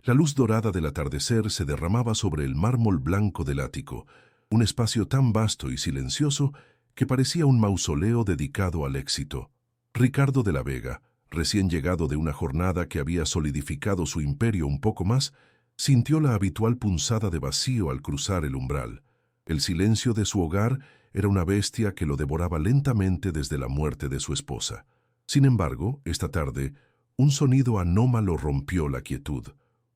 La luz dorada del atardecer se derramaba sobre el mármol blanco del ático, un espacio tan vasto y silencioso que parecía un mausoleo dedicado al éxito. Ricardo de la Vega, recién llegado de una jornada que había solidificado su imperio un poco más, sintió la habitual punzada de vacío al cruzar el umbral. El silencio de su hogar era una bestia que lo devoraba lentamente desde la muerte de su esposa. Sin embargo, esta tarde, un sonido anómalo rompió la quietud.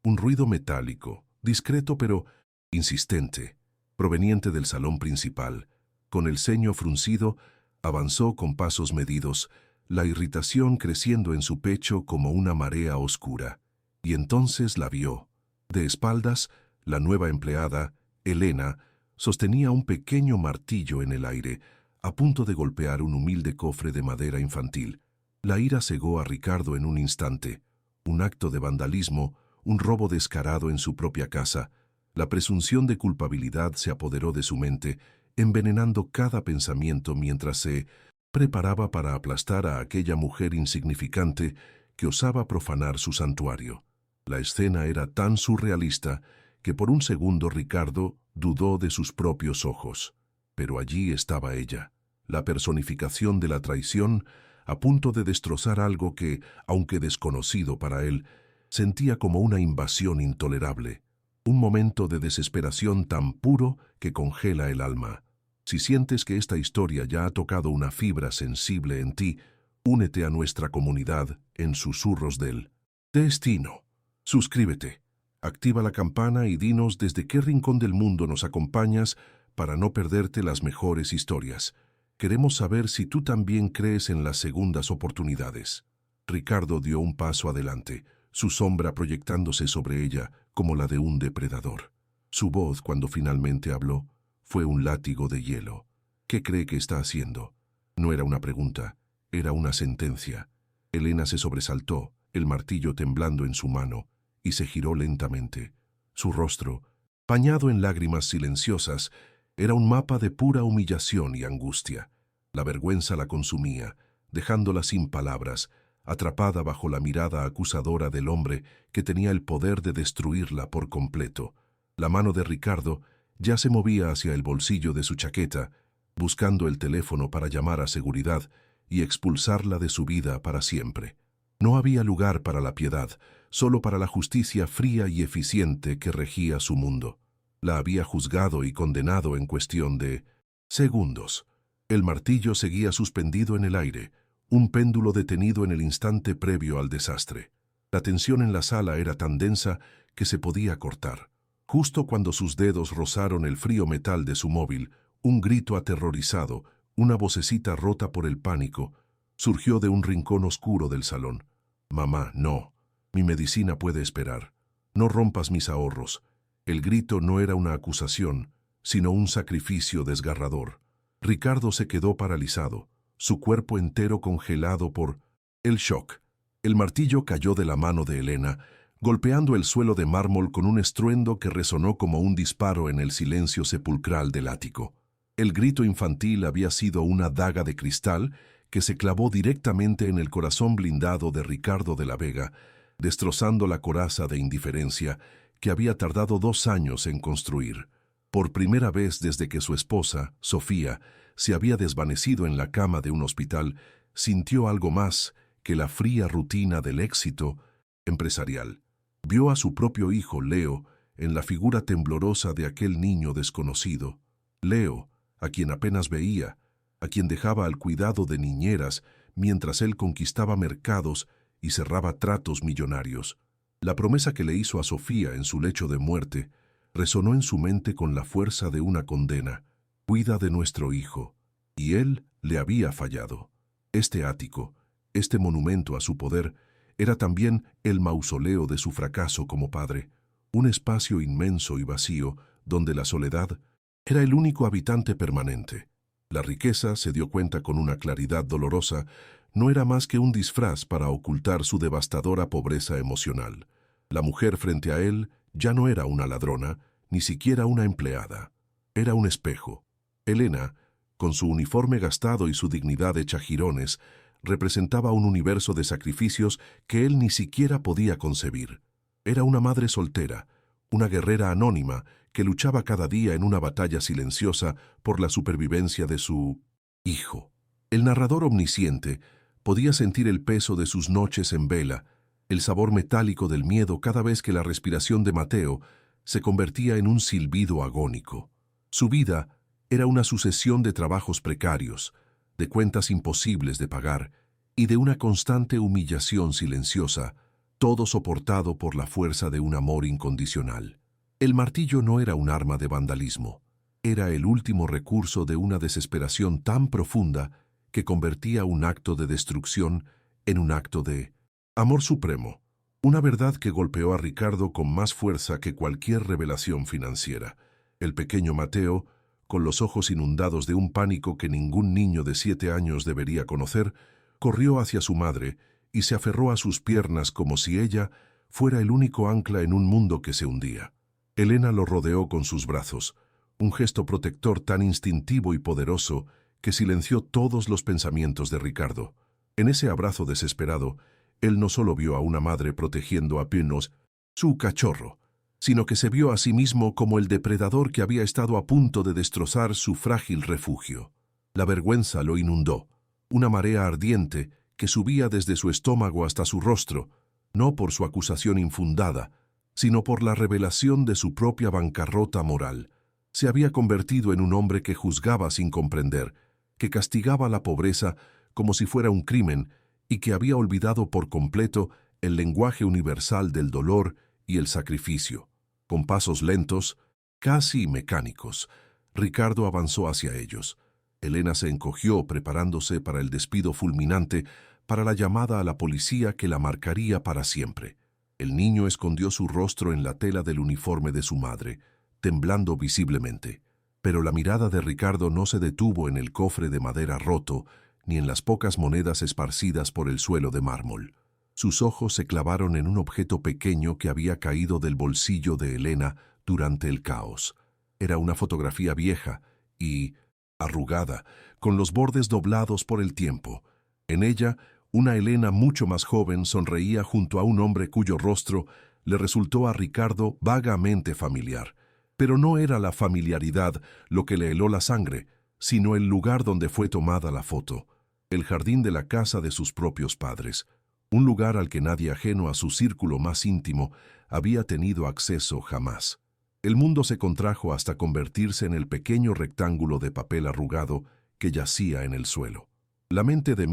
Un ruido metálico, discreto pero insistente, proveniente del salón principal. Con el ceño fruncido, avanzó con pasos medidos, la irritación creciendo en su pecho como una marea oscura. Y entonces la vio. De espaldas, la nueva empleada, Elena, sostenía un pequeño martillo en el aire, a punto de golpear un humilde cofre de madera infantil. La ira cegó a Ricardo en un instante. Un acto de vandalismo, un robo descarado en su propia casa. La presunción de culpabilidad se apoderó de su mente, envenenando cada pensamiento mientras se preparaba para aplastar a aquella mujer insignificante que osaba profanar su santuario. La escena era tan surrealista que por un segundo Ricardo dudó de sus propios ojos. Pero allí estaba ella, la personificación de la traición, a punto de destrozar algo que, aunque desconocido para él, sentía como una invasión intolerable. Un momento de desesperación tan puro que congela el alma. Si sientes que esta historia ya ha tocado una fibra sensible en ti, únete a nuestra comunidad en Susurros del Destino. Suscríbete, activa la campana y dinos desde qué rincón del mundo nos acompañas para no perderte las mejores historias. Queremos saber si tú también crees en las segundas oportunidades. Ricardo dio un paso adelante, su sombra proyectándose sobre ella como la de un depredador. Su voz, cuando finalmente habló, fue un látigo de hielo. ¿Qué cree que está haciendo? No era una pregunta, era una sentencia. Elena se sobresaltó, el martillo temblando en su mano, y se giró lentamente. Su rostro, bañado en lágrimas silenciosas, era un mapa de pura humillación y angustia. La vergüenza la consumía, dejándola sin palabras, atrapada bajo la mirada acusadora del hombre que tenía el poder de destruirla por completo. La mano de Ricardo ya se movía hacia el bolsillo de su chaqueta, buscando el teléfono para llamar a seguridad y expulsarla de su vida para siempre. No había lugar para la piedad, solo para la justicia fría y eficiente que regía su mundo. La había juzgado y condenado en cuestión de segundos. El martillo seguía suspendido en el aire, un péndulo detenido en el instante previo al desastre. La tensión en la sala era tan densa que se podía cortar. Justo cuando sus dedos rozaron el frío metal de su móvil, un grito aterrorizado, una vocecita rota por el pánico, surgió de un rincón oscuro del salón. «Mamá, no. Mi medicina puede esperar. No rompas mis ahorros». El grito no era una acusación, sino un sacrificio desgarrador. Ricardo se quedó paralizado, su cuerpo entero congelado por el shock. El martillo cayó de la mano de Elena, golpeando el suelo de mármol con un estruendo que resonó como un disparo en el silencio sepulcral del ático. El grito infantil había sido una daga de cristal que se clavó directamente en el corazón blindado de Ricardo de la Vega, destrozando la coraza de indiferencia que había tardado 2 años en construir. Por primera vez desde que su esposa, Sofía, se había desvanecido en la cama de un hospital, sintió algo más que la fría rutina del éxito empresarial. Vio a su propio hijo, Leo, en la figura temblorosa de aquel niño desconocido. Leo, a quien apenas veía, a quien dejaba al cuidado de niñeras mientras él conquistaba mercados y cerraba tratos millonarios. La promesa que le hizo a Sofía en su lecho de muerte resonó en su mente con la fuerza de una condena. «Cuida de nuestro hijo». Y él le había fallado. Este ático, este monumento a su poder, era también el mausoleo de su fracaso como padre, un espacio inmenso y vacío donde la soledad era el único habitante permanente. La riqueza, se dio cuenta con una claridad dolorosa, no era más que un disfraz para ocultar su devastadora pobreza emocional. La mujer frente a él ya no era una ladrona, ni siquiera una empleada. Era un espejo. Elena, con su uniforme gastado y su dignidad hecha jirones, representaba un universo de sacrificios que él ni siquiera podía concebir. Era una madre soltera, una guerrera anónima que luchaba cada día en una batalla silenciosa por la supervivencia de su hijo. El narrador omnisciente podía sentir el peso de sus noches en vela, el sabor metálico del miedo cada vez que la respiración de Mateo se convertía en un silbido agónico. Su vida era una sucesión de trabajos precarios, de cuentas imposibles de pagar y de una constante humillación silenciosa, todo soportado por la fuerza de un amor incondicional. El martillo no era un arma de vandalismo, era el último recurso de una desesperación tan profunda que convertía un acto de destrucción en un acto de amor supremo, una verdad que golpeó a Ricardo con más fuerza que cualquier revelación financiera. El pequeño Mateo, con los ojos inundados de un pánico que ningún niño de 7 años debería conocer, corrió hacia su madre y se aferró a sus piernas como si ella fuera el único ancla en un mundo que se hundía. Elena lo rodeó con sus brazos, un gesto protector tan instintivo y poderoso que silenció todos los pensamientos de Ricardo. En ese abrazo desesperado, él no solo vio a una madre protegiendo a Pinos, su cachorro, sino que se vio a sí mismo como el depredador que había estado a punto de destrozar su frágil refugio. La vergüenza lo inundó, una marea ardiente que subía desde su estómago hasta su rostro, no por su acusación infundada, sino por la revelación de su propia bancarrota moral. Se había convertido en un hombre que juzgaba sin comprender, que castigaba la pobreza como si fuera un crimen y que había olvidado por completo el lenguaje universal del dolor y el sacrificio. Con pasos lentos, casi mecánicos, Ricardo avanzó hacia ellos. Elena se encogió preparándose para el despido fulminante, para la llamada a la policía que la marcaría para siempre. El niño escondió su rostro en la tela del uniforme de su madre, temblando visiblemente. Pero la mirada de Ricardo no se detuvo en el cofre de madera roto, ni en las pocas monedas esparcidas por el suelo de mármol. Sus ojos se clavaron en un objeto pequeño que había caído del bolsillo de Elena durante el caos. Era una fotografía vieja y arrugada, con los bordes doblados por el tiempo. En ella, una Elena mucho más joven sonreía junto a un hombre cuyo rostro le resultó a Ricardo vagamente familiar. Pero no era la familiaridad lo que le heló la sangre, sino el lugar donde fue tomada la foto, el jardín de la casa de sus propios padres, un lugar al que nadie ajeno a su círculo más íntimo había tenido acceso jamás. El mundo se contrajo hasta convertirse en el pequeño rectángulo de papel arrugado que yacía en el suelo. La mente de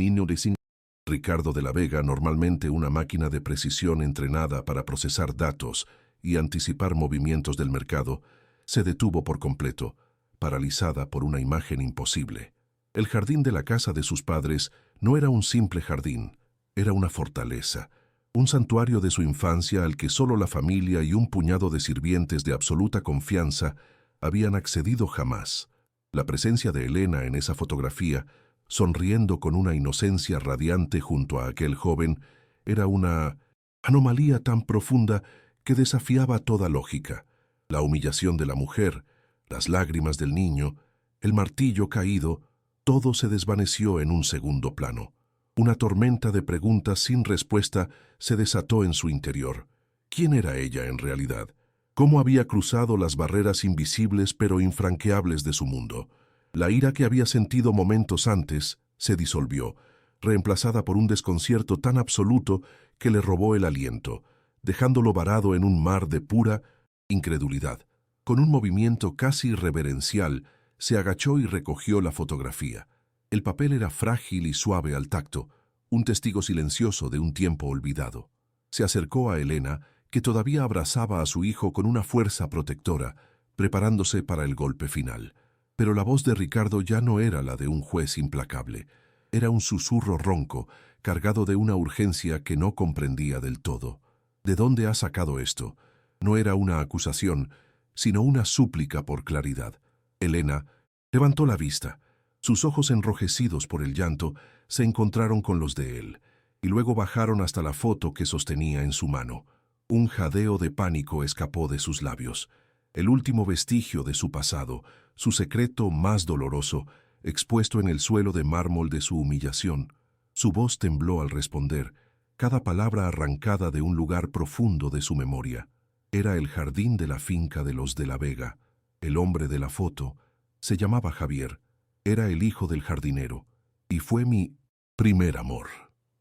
Ricardo de la Vega, normalmente una máquina de precisión entrenada para procesar datos y anticipar movimientos del mercado, se detuvo por completo, paralizada por una imagen imposible. El jardín de la casa de sus padres no era un simple jardín, era una fortaleza, un santuario de su infancia al que solo la familia y un puñado de sirvientes de absoluta confianza habían accedido jamás. La presencia de Elena en esa fotografía, sonriendo con una inocencia radiante junto a aquel joven, era una anomalía tan profunda que desafiaba toda lógica. La humillación de la mujer, las lágrimas del niño, el martillo caído, todo se desvaneció en un segundo plano. Una tormenta de preguntas sin respuesta se desató en su interior. ¿Quién era ella en realidad? ¿Cómo había cruzado las barreras invisibles pero infranqueables de su mundo? La ira que había sentido momentos antes se disolvió, reemplazada por un desconcierto tan absoluto que le robó el aliento, dejándolo varado en un mar de pura incredulidad. Con un movimiento casi reverencial, se agachó y recogió la fotografía. El papel era frágil y suave al tacto, un testigo silencioso de un tiempo olvidado. Se acercó a Elena, que todavía abrazaba a su hijo con una fuerza protectora, preparándose para el golpe final. Pero la voz de Ricardo ya no era la de un juez implacable. Era un susurro ronco, cargado de una urgencia que no comprendía del todo. ¿De dónde ha sacado esto? No era una acusación, sino una súplica por claridad. Elena levantó la vista. Sus ojos enrojecidos por el llanto se encontraron con los de él, y luego bajaron hasta la foto que sostenía en su mano. Un jadeo de pánico escapó de sus labios. El último vestigio de su pasado, su secreto más doloroso, expuesto en el suelo de mármol de su humillación. Su voz tembló al responder, cada palabra arrancada de un lugar profundo de su memoria. Era el jardín de la finca de los de la Vega. El hombre de la foto se llamaba Javier. Era el hijo del jardinero. Y fue mi primer amor.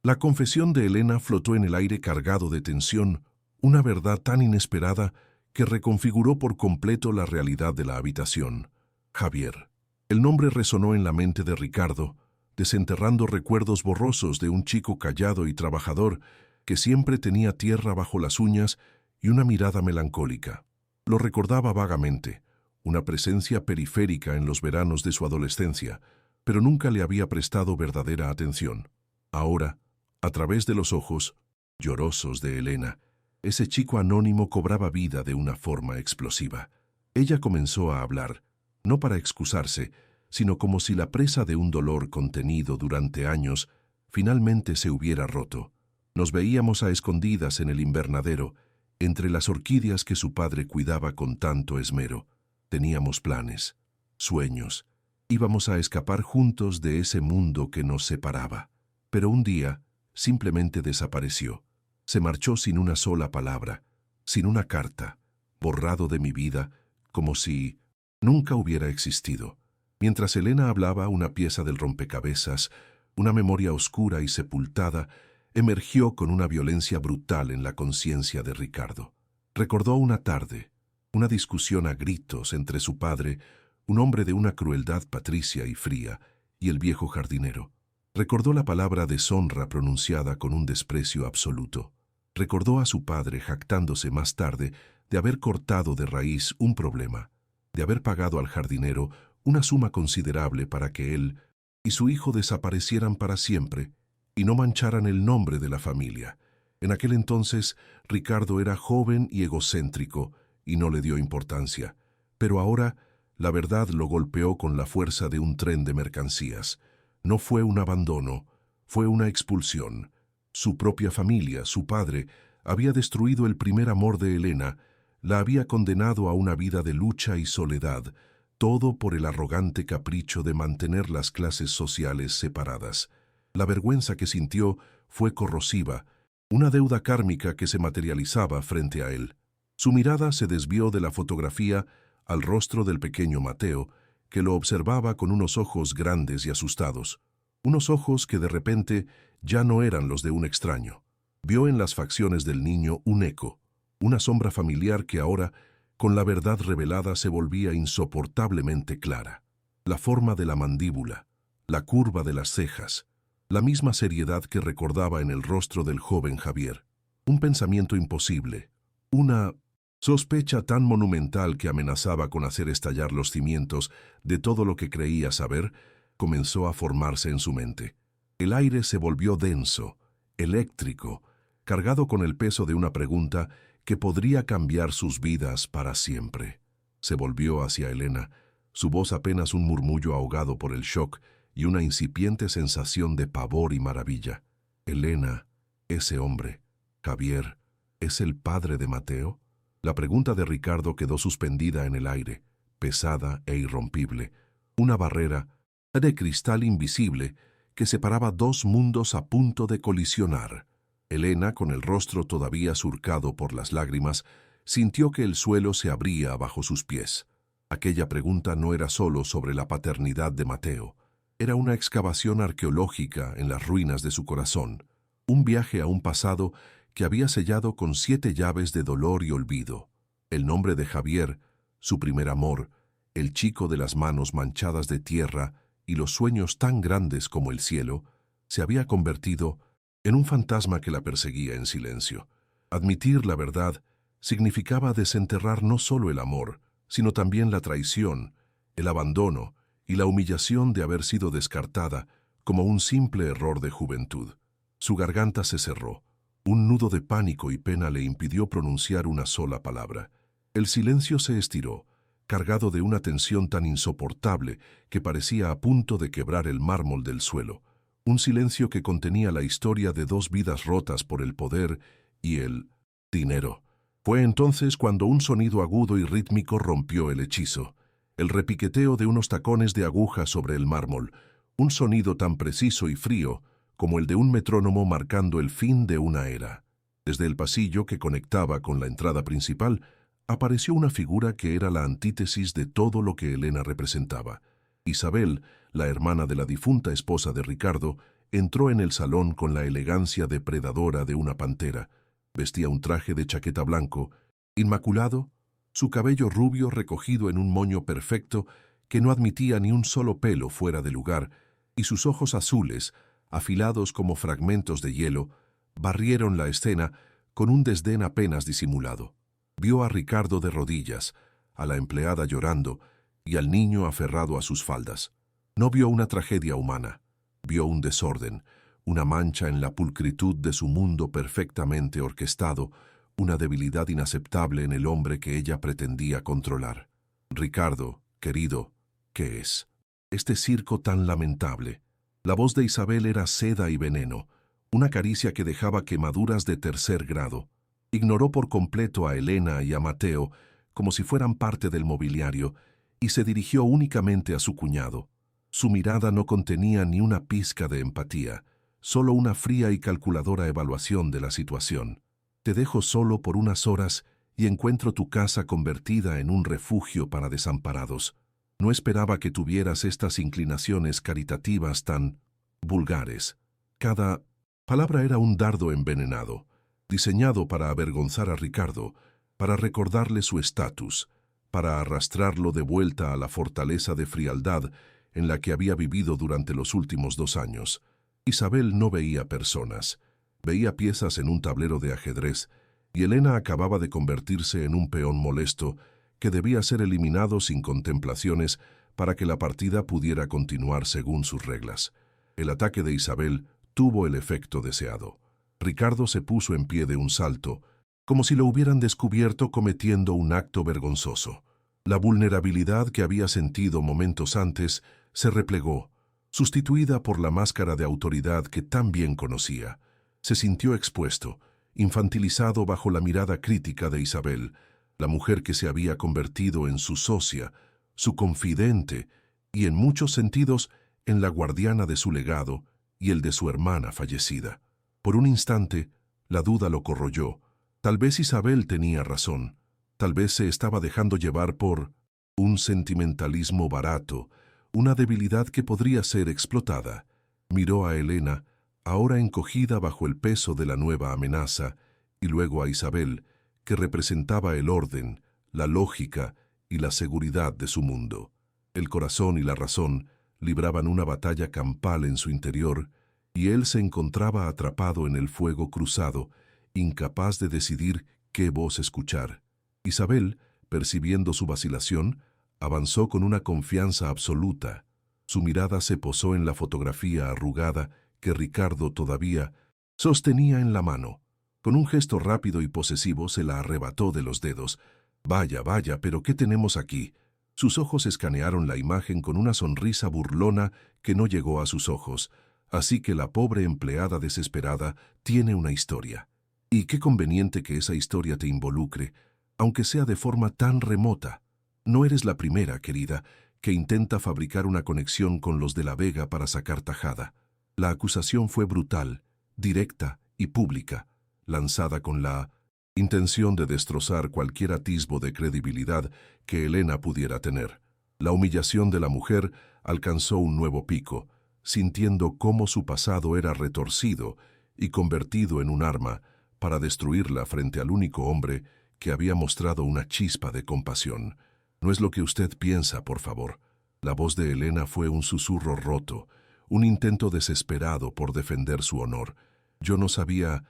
La confesión de Elena flotó en el aire cargado de tensión, una verdad tan inesperada que reconfiguró por completo la realidad de la habitación. Javier. El nombre resonó en la mente de Ricardo, desenterrando recuerdos borrosos de un chico callado y trabajador que siempre tenía tierra bajo las uñas y una mirada melancólica. Lo recordaba vagamente, una presencia periférica en los veranos de su adolescencia, pero nunca le había prestado verdadera atención. Ahora, a través de los ojos llorosos de Elena, ese chico anónimo cobraba vida de una forma explosiva. Ella comenzó a hablar, no para excusarse, sino como si la presa de un dolor contenido durante años finalmente se hubiera roto. Nos veíamos a escondidas en el invernadero, entre las orquídeas que su padre cuidaba con tanto esmero. Teníamos planes, sueños. Íbamos a escapar juntos de ese mundo que nos separaba. Pero un día simplemente desapareció. Se marchó sin una sola palabra, sin una carta, borrado de mi vida, como si nunca hubiera existido. Mientras Elena hablaba, una pieza del rompecabezas, una memoria oscura y sepultada, emergió con una violencia brutal en la conciencia de Ricardo. Recordó una tarde, una discusión a gritos entre su padre, un hombre de una crueldad patricia y fría, y el viejo jardinero. Recordó la palabra deshonra pronunciada con un desprecio absoluto. Recordó a su padre jactándose más tarde de haber cortado de raíz un problema, de haber pagado al jardinero una suma considerable para que él y su hijo desaparecieran para siempre y no mancharan el nombre de la familia. En aquel entonces, Ricardo era joven y egocéntrico y no le dio importancia, pero ahora la verdad lo golpeó con la fuerza de un tren de mercancías. No fue un abandono, fue una expulsión. Su propia familia, su padre, había destruido el primer amor de Elena, la había condenado a una vida de lucha y soledad, todo por el arrogante capricho de mantener las clases sociales separadas. La vergüenza que sintió fue corrosiva, una deuda kármica que se materializaba frente a él. Su mirada se desvió de la fotografía al rostro del pequeño Mateo, que lo observaba con unos ojos grandes y asustados, unos ojos que de repente ya no eran los de un extraño. Vio en las facciones del niño un eco, una sombra familiar que ahora, con la verdad revelada, se volvía insoportablemente clara. La forma de la mandíbula, la curva de las cejas, la misma seriedad que recordaba en el rostro del joven Javier. Un pensamiento imposible, una sospecha tan monumental que amenazaba con hacer estallar los cimientos de todo lo que creía saber, comenzó a formarse en su mente. El aire se volvió denso, eléctrico, cargado con el peso de una pregunta que podría cambiar sus vidas para siempre. Se volvió hacia Elena, su voz apenas un murmullo ahogado por el shock y una incipiente sensación de pavor y maravilla. Elena, ese hombre, Javier, ¿es el padre de Mateo? La pregunta de Ricardo quedó suspendida en el aire, pesada e irrompible, una barrera de cristal invisible que separaba dos mundos a punto de colisionar. Elena, con el rostro todavía surcado por las lágrimas, sintió que el suelo se abría bajo sus pies. Aquella pregunta no era solo sobre la paternidad de Mateo, era una excavación arqueológica en las ruinas de su corazón, un viaje a un pasado que había sellado con 7 llaves de dolor y olvido. El nombre de Javier, su primer amor, el chico de las manos manchadas de tierra y los sueños tan grandes como el cielo, se había convertido en un fantasma que la perseguía en silencio. Admitir la verdad significaba desenterrar no solo el amor, sino también la traición, el abandono y la humillación de haber sido descartada como un simple error de juventud. Su garganta se cerró. Un nudo de pánico y pena le impidió pronunciar una sola palabra. El silencio se estiró, cargado de una tensión tan insoportable que parecía a punto de quebrar el mármol del suelo. Un silencio que contenía la historia de 2 vidas rotas por el poder y el dinero. Fue entonces cuando un sonido agudo y rítmico rompió el hechizo. El repiqueteo de unos tacones de aguja sobre el mármol, un sonido tan preciso y frío como el de un metrónomo marcando el fin de una era. Desde el pasillo que conectaba con la entrada principal, apareció una figura que era la antítesis de todo lo que Elena representaba. Isabel, la hermana de la difunta esposa de Ricardo, entró en el salón con la elegancia depredadora de una pantera. Vestía un traje de chaqueta blanco, inmaculado, su cabello rubio recogido en un moño perfecto que no admitía ni un solo pelo fuera de lugar, y sus ojos azules, afilados como fragmentos de hielo, barrieron la escena con un desdén apenas disimulado. Vio a Ricardo de rodillas, a la empleada llorando y al niño aferrado a sus faldas. No vio una tragedia humana, vio un desorden, una mancha en la pulcritud de su mundo perfectamente orquestado, una debilidad inaceptable en el hombre que ella pretendía controlar. Ricardo, querido, ¿qué es? Este circo tan lamentable. La voz de Isabel era seda y veneno, una caricia que dejaba quemaduras de tercer grado. Ignoró por completo a Elena y a Mateo, como si fueran parte del mobiliario, y se dirigió únicamente a su cuñado. Su mirada no contenía ni una pizca de empatía, solo una fría y calculadora evaluación de la situación. Te dejo solo por unas horas y encuentro tu casa convertida en un refugio para desamparados. No esperaba que tuvieras estas inclinaciones caritativas tan vulgares. Cada palabra era un dardo envenenado, diseñado para avergonzar a Ricardo, para recordarle su estatus, para arrastrarlo de vuelta a la fortaleza de frialdad en la que había vivido durante los últimos 2 años. Isabel no veía personas, veía piezas en un tablero de ajedrez, y Elena acababa de convertirse en un peón molesto que debía ser eliminado sin contemplaciones para que la partida pudiera continuar según sus reglas. El ataque de Isabel tuvo el efecto deseado. Ricardo se puso en pie de un salto, como si lo hubieran descubierto cometiendo un acto vergonzoso. La vulnerabilidad que había sentido momentos antes se replegó, sustituida por la máscara de autoridad que tan bien conocía. Se sintió expuesto, infantilizado bajo la mirada crítica de Isabel, la mujer que se había convertido en su socia, su confidente y, en muchos sentidos, en la guardiana de su legado y el de su hermana fallecida. Por un instante, la duda lo corroyó. Tal vez Isabel tenía razón. Tal vez se estaba dejando llevar por un sentimentalismo barato, una debilidad que podría ser explotada. Miró a Elena, ahora encogida bajo el peso de la nueva amenaza, y luego a Isabel, que representaba el orden, la lógica y la seguridad de su mundo. El corazón y la razón libraban una batalla campal en su interior, y él se encontraba atrapado en el fuego cruzado, incapaz de decidir qué voz escuchar. Isabel, percibiendo su vacilación, avanzó con una confianza absoluta. Su mirada se posó en la fotografía arrugada que Ricardo todavía sostenía en la mano. Con un gesto rápido y posesivo se la arrebató de los dedos. «Vaya, vaya, pero ¿qué tenemos aquí?» Sus ojos escanearon la imagen con una sonrisa burlona que no llegó a sus ojos. Así que la pobre empleada desesperada tiene una historia. Y qué conveniente que esa historia te involucre, aunque sea de forma tan remota. No eres la primera, querida, que intenta fabricar una conexión con los de la Vega para sacar tajada. La acusación fue brutal, directa y pública, lanzada con la intención de destrozar cualquier atisbo de credibilidad que Elena pudiera tener. La humillación de la mujer alcanzó un nuevo pico, sintiendo cómo su pasado era retorcido y convertido en un arma para destruirla frente al único hombre que había mostrado una chispa de compasión. «No es lo que usted piensa, por favor». La voz de Elena fue un susurro roto, un intento desesperado por defender su honor. «Yo no sabía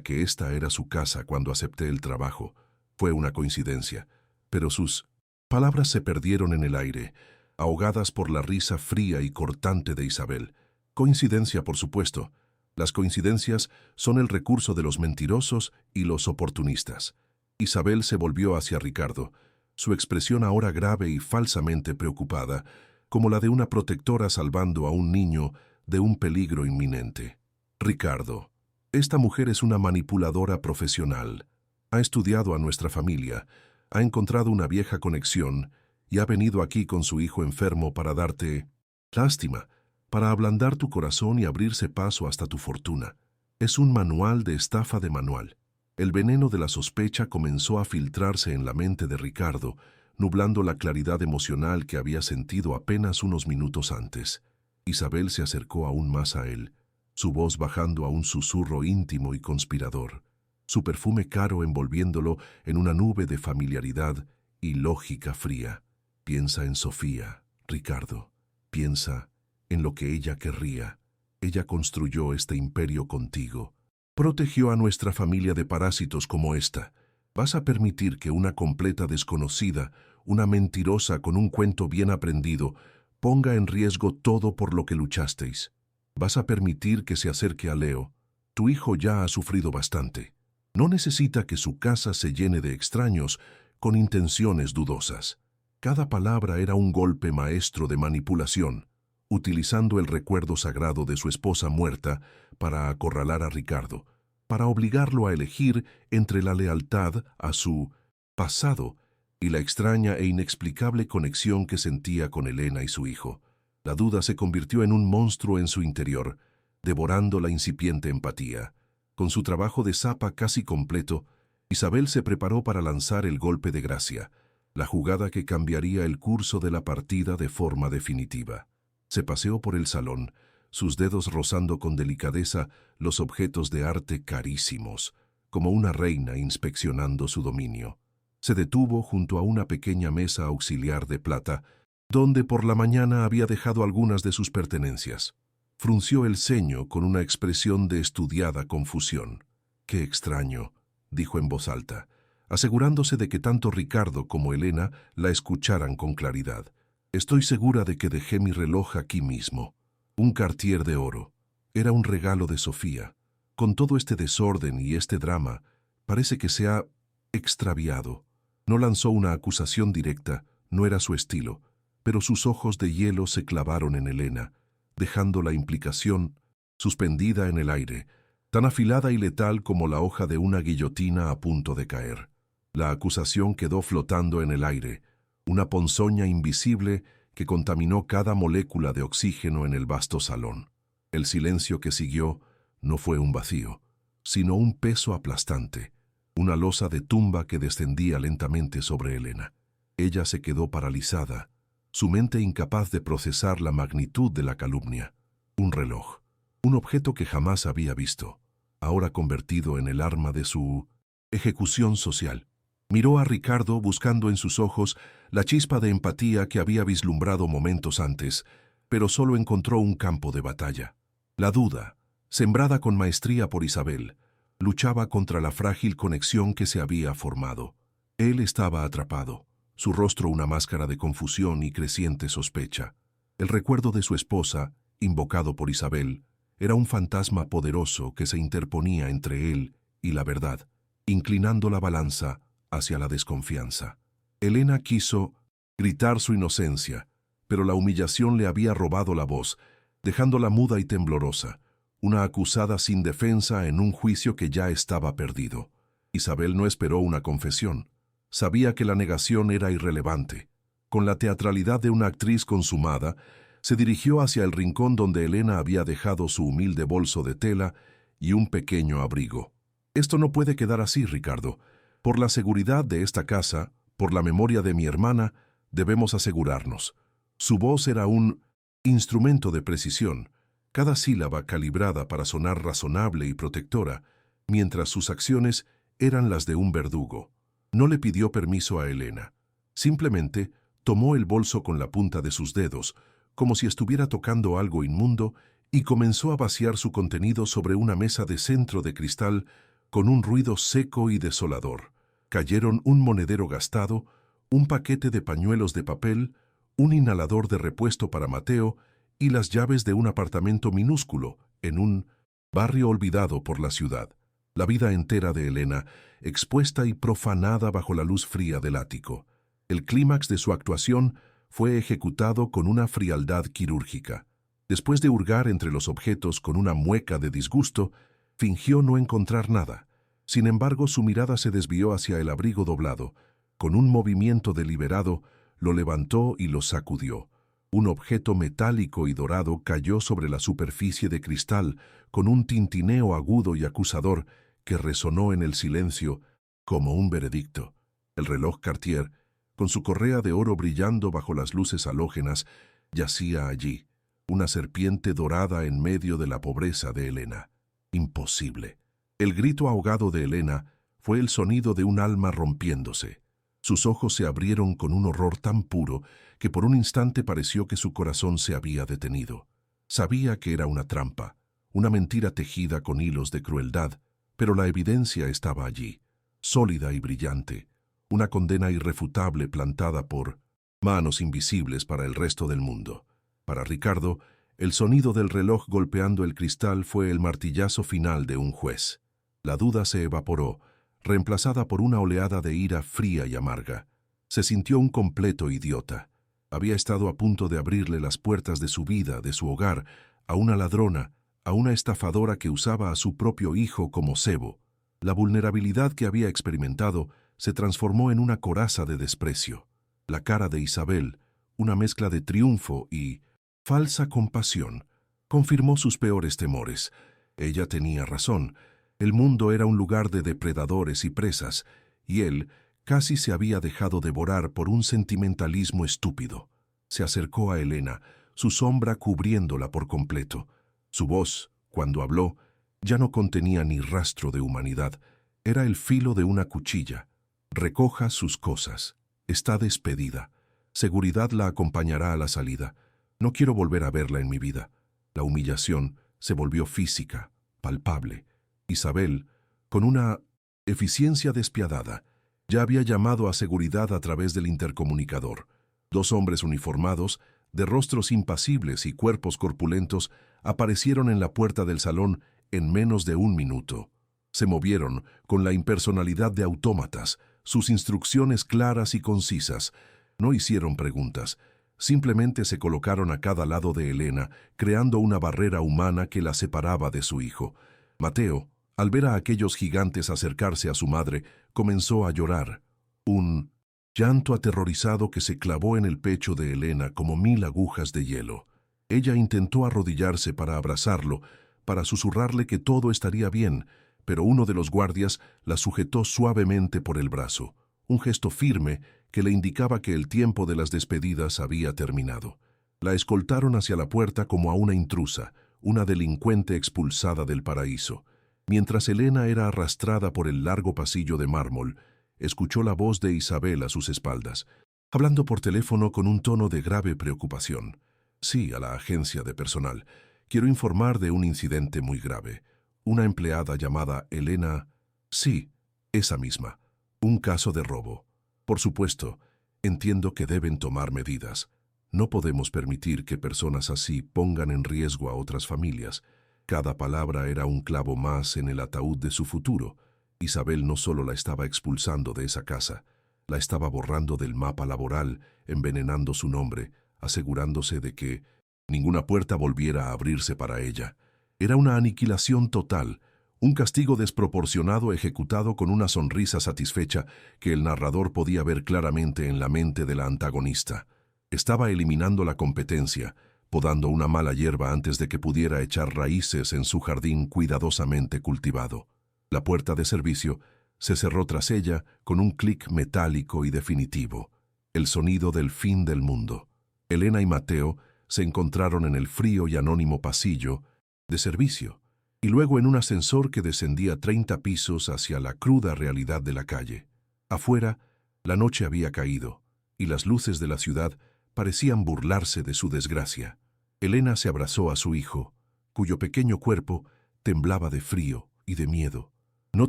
que esta era su casa cuando acepté el trabajo. Fue una coincidencia». Pero sus palabras se perdieron en el aire, ahogadas por la risa fría y cortante de Isabel. Coincidencia, por supuesto. Las coincidencias son el recurso de los mentirosos y los oportunistas. Isabel se volvió hacia Ricardo, su expresión ahora grave y falsamente preocupada, como la de una protectora salvando a un niño de un peligro inminente. «Ricardo, esta mujer es una manipuladora profesional. Ha estudiado a nuestra familia, ha encontrado una vieja conexión y ha venido aquí con su hijo enfermo para darte lástima. para ablandar tu corazón y abrirse paso hasta tu fortuna. Es un manual de estafa de manual. El veneno de la sospecha comenzó a filtrarse en la mente de Ricardo, nublando la claridad emocional que había sentido apenas unos minutos antes. Isabel se acercó aún más a él, su voz bajando a un susurro íntimo y conspirador, su perfume caro envolviéndolo en una nube de familiaridad y lógica fría. Piensa en Sofía, Ricardo. Piensa en lo que ella querría. Ella construyó este imperio contigo. Protegió a nuestra familia de parásitos como esta. ¿Vas a permitir que una completa desconocida, una mentirosa con un cuento bien aprendido, ponga en riesgo todo por lo que luchasteis? ¿Vas a permitir que se acerque a Leo? Tu hijo ya ha sufrido bastante. No necesita que su casa se llene de extraños con intenciones dudosas. Cada palabra era un golpe maestro de manipulación, utilizando el recuerdo sagrado de su esposa muerta para acorralar a Ricardo, para obligarlo a elegir entre la lealtad a su pasado y la extraña e inexplicable conexión que sentía con Elena y su hijo. La duda se convirtió en un monstruo en su interior, devorando la incipiente empatía. Con su trabajo de zapa casi completo, Isabel se preparó para lanzar el golpe de gracia, la jugada que cambiaría el curso de la partida de forma definitiva. Se paseó por el salón, sus dedos rozando con delicadeza los objetos de arte carísimos, como una reina inspeccionando su dominio. Se detuvo junto a una pequeña mesa auxiliar de plata, donde por la mañana había dejado algunas de sus pertenencias. Frunció el ceño con una expresión de estudiada confusión. «Qué extraño», dijo en voz alta, asegurándose de que tanto Ricardo como Elena la escucharan con claridad. «Estoy segura de que dejé mi reloj aquí mismo. Un Cartier de oro. Era un regalo de Sofía. Con todo este desorden y este drama, parece que se ha extraviado». No lanzó una acusación directa, no era su estilo, pero sus ojos de hielo se clavaron en Elena, dejando la implicación suspendida en el aire, tan afilada y letal como la hoja de una guillotina a punto de caer. La acusación quedó flotando en el aire, una ponzoña invisible que contaminó cada molécula de oxígeno en el vasto salón. El silencio que siguió no fue un vacío, sino un peso aplastante, una losa de tumba que descendía lentamente sobre Elena. Ella se quedó paralizada, su mente incapaz de procesar la magnitud de la calumnia. Un reloj, un objeto que jamás había visto, ahora convertido en el arma de su ejecución social. Miró a Ricardo buscando en sus ojos la chispa de empatía que había vislumbrado momentos antes, pero solo encontró un campo de batalla. La duda, sembrada con maestría por Isabel, luchaba contra la frágil conexión que se había formado. Él estaba atrapado, su rostro una máscara de confusión y creciente sospecha. El recuerdo de su esposa, invocado por Isabel, era un fantasma poderoso que se interponía entre él y la verdad, inclinando la balanza hacia la desconfianza. Elena quiso gritar su inocencia, pero la humillación le había robado la voz, dejándola muda y temblorosa, una acusada sin defensa en un juicio que ya estaba perdido. Isabel no esperó una confesión. Sabía que la negación era irrelevante. Con la teatralidad de una actriz consumada, se dirigió hacia el rincón donde Elena había dejado su humilde bolso de tela y un pequeño abrigo. «Esto no puede quedar así, Ricardo. Por la seguridad de esta casa, por la memoria de mi hermana, debemos asegurarnos». Su voz era un instrumento de precisión, cada sílaba calibrada para sonar razonable y protectora, mientras sus acciones eran las de un verdugo. No le pidió permiso a Elena. Simplemente tomó el bolso con la punta de sus dedos, como si estuviera tocando algo inmundo, y comenzó a vaciar su contenido sobre una mesa de centro de cristal con un ruido seco y desolador. Cayeron un monedero gastado, un paquete de pañuelos de papel, un inhalador de repuesto para Mateo y las llaves de un apartamento minúsculo en un barrio olvidado por la ciudad. La vida entera de Elena, expuesta y profanada bajo la luz fría del ático. El clímax de su actuación fue ejecutado con una frialdad quirúrgica. Después de hurgar entre los objetos con una mueca de disgusto, fingió no encontrar nada. Sin embargo, su mirada se desvió hacia el abrigo doblado. Con un movimiento deliberado, lo levantó y lo sacudió. Un objeto metálico y dorado cayó sobre la superficie de cristal con un tintineo agudo y acusador que resonó en el silencio como un veredicto. El reloj Cartier, con su correa de oro brillando bajo las luces halógenas, yacía allí, una serpiente dorada en medio de la pobreza de Helena. Imposible. El grito ahogado de Helena fue el sonido de un alma rompiéndose. Sus ojos se abrieron con un horror tan puro que por un instante pareció que su corazón se había detenido. Sabía que era una trampa, una mentira tejida con hilos de crueldad, pero la evidencia estaba allí, sólida y brillante, una condena irrefutable plantada por manos invisibles para el resto del mundo. Para Ricardo, el sonido del reloj golpeando el cristal fue el martillazo final de un juez. La duda se evaporó, reemplazada por una oleada de ira fría y amarga. Se sintió un completo idiota. Había estado a punto de abrirle las puertas de su vida, de su hogar, a una ladrona, a una estafadora que usaba a su propio hijo como cebo. La vulnerabilidad que había experimentado se transformó en una coraza de desprecio. La cara de Isabel, una mezcla de triunfo y falsa compasión, confirmó sus peores temores. Ella tenía razón. El mundo era un lugar de depredadores y presas, y él casi se había dejado devorar por un sentimentalismo estúpido. Se acercó a Helena, su sombra cubriéndola por completo. Su voz, cuando habló, ya no contenía ni rastro de humanidad. Era el filo de una cuchilla. Recoja sus cosas. Está despedida. Seguridad la acompañará a la salida. No quiero volver a verla en mi vida. La humillación se volvió física, palpable. Isabel, con una eficiencia despiadada, ya había llamado a seguridad a través del intercomunicador. Dos hombres uniformados, de rostros impasibles y cuerpos corpulentos, aparecieron en la puerta del salón en menos de un minuto. Se movieron con la impersonalidad de autómatas, sus instrucciones claras y concisas. No hicieron preguntas, simplemente se colocaron a cada lado de Helena, creando una barrera humana que la separaba de su hijo. Mateo, al ver a aquellos gigantes acercarse a su madre, comenzó a llorar. Un llanto aterrorizado que se clavó en el pecho de Helena como 1000 agujas de hielo. Ella intentó arrodillarse para abrazarlo, para susurrarle que todo estaría bien, pero uno de los guardias la sujetó suavemente por el brazo, un gesto firme que le indicaba que el tiempo de las despedidas había terminado. La escoltaron hacia la puerta como a una intrusa, una delincuente expulsada del paraíso. Mientras Helena era arrastrada por el largo pasillo de mármol, escuchó la voz de Isabel a sus espaldas, hablando por teléfono con un tono de grave preocupación. Sí, a la agencia de personal. Quiero informar de un incidente muy grave. Una empleada llamada Helena... Sí, esa misma. Un caso de robo. Por supuesto, entiendo que deben tomar medidas. No podemos permitir que personas así pongan en riesgo a otras familias. Cada palabra era un clavo más en el ataúd de su futuro. Isabel no solo la estaba expulsando de esa casa, la estaba borrando del mapa laboral, envenenando su nombre, asegurándose de que ninguna puerta volviera a abrirse para ella. Era una aniquilación total, un castigo desproporcionado ejecutado con una sonrisa satisfecha que el narrador podía ver claramente en la mente de la antagonista. Estaba eliminando la competencia, podando una mala hierba antes de que pudiera echar raíces en su jardín cuidadosamente cultivado. La puerta de servicio se cerró tras ella con un clic metálico y definitivo, el sonido del fin del mundo. Helena y Mateo se encontraron en el frío y anónimo pasillo de servicio, y luego en un ascensor que descendía 30 pisos hacia la cruda realidad de la calle. Afuera, la noche había caído, y las luces de la ciudad parecían burlarse de su desgracia. Helena se abrazó a su hijo, cuyo pequeño cuerpo temblaba de frío y de miedo. No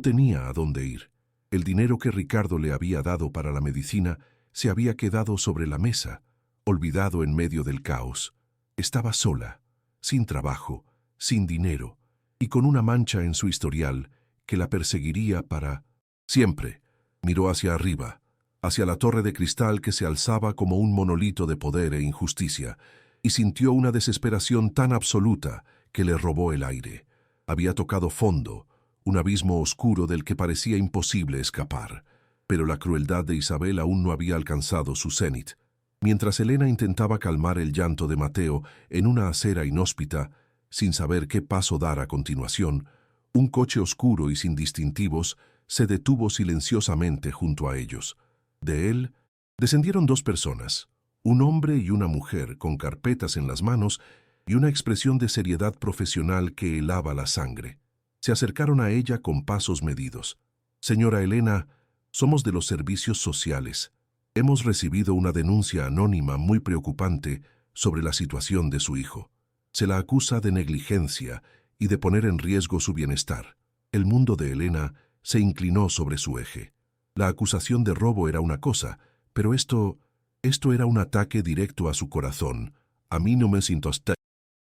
tenía a dónde ir. El dinero que Ricardo le había dado para la medicina se había quedado sobre la mesa, olvidado en medio del caos. Estaba sola, sin trabajo, sin dinero, y con una mancha en su historial que la perseguiría para siempre. Miró hacia arriba, hacia la torre de cristal que se alzaba como un monolito de poder e injusticia, y sintió una desesperación tan absoluta que le robó el aire. Había tocado fondo, un abismo oscuro del que parecía imposible escapar, pero la crueldad de Isabel aún no había alcanzado su cenit. Mientras Elena intentaba calmar el llanto de Mateo en una acera inhóspita, sin saber qué paso dar a continuación, un coche oscuro y sin distintivos se detuvo silenciosamente junto a ellos. De él descendieron dos personas, un hombre y una mujer con carpetas en las manos y una expresión de seriedad profesional que helaba la sangre. Se acercaron a ella con pasos medidos. «Señora Elena, somos de los servicios sociales. Hemos recibido una denuncia anónima muy preocupante sobre la situación de su hijo. Se la acusa de negligencia y de poner en riesgo su bienestar». El mundo de Elena se inclinó sobre su eje. La acusación de robo era una cosa, pero esto era un ataque directo a su corazón. A mí no me siento hasta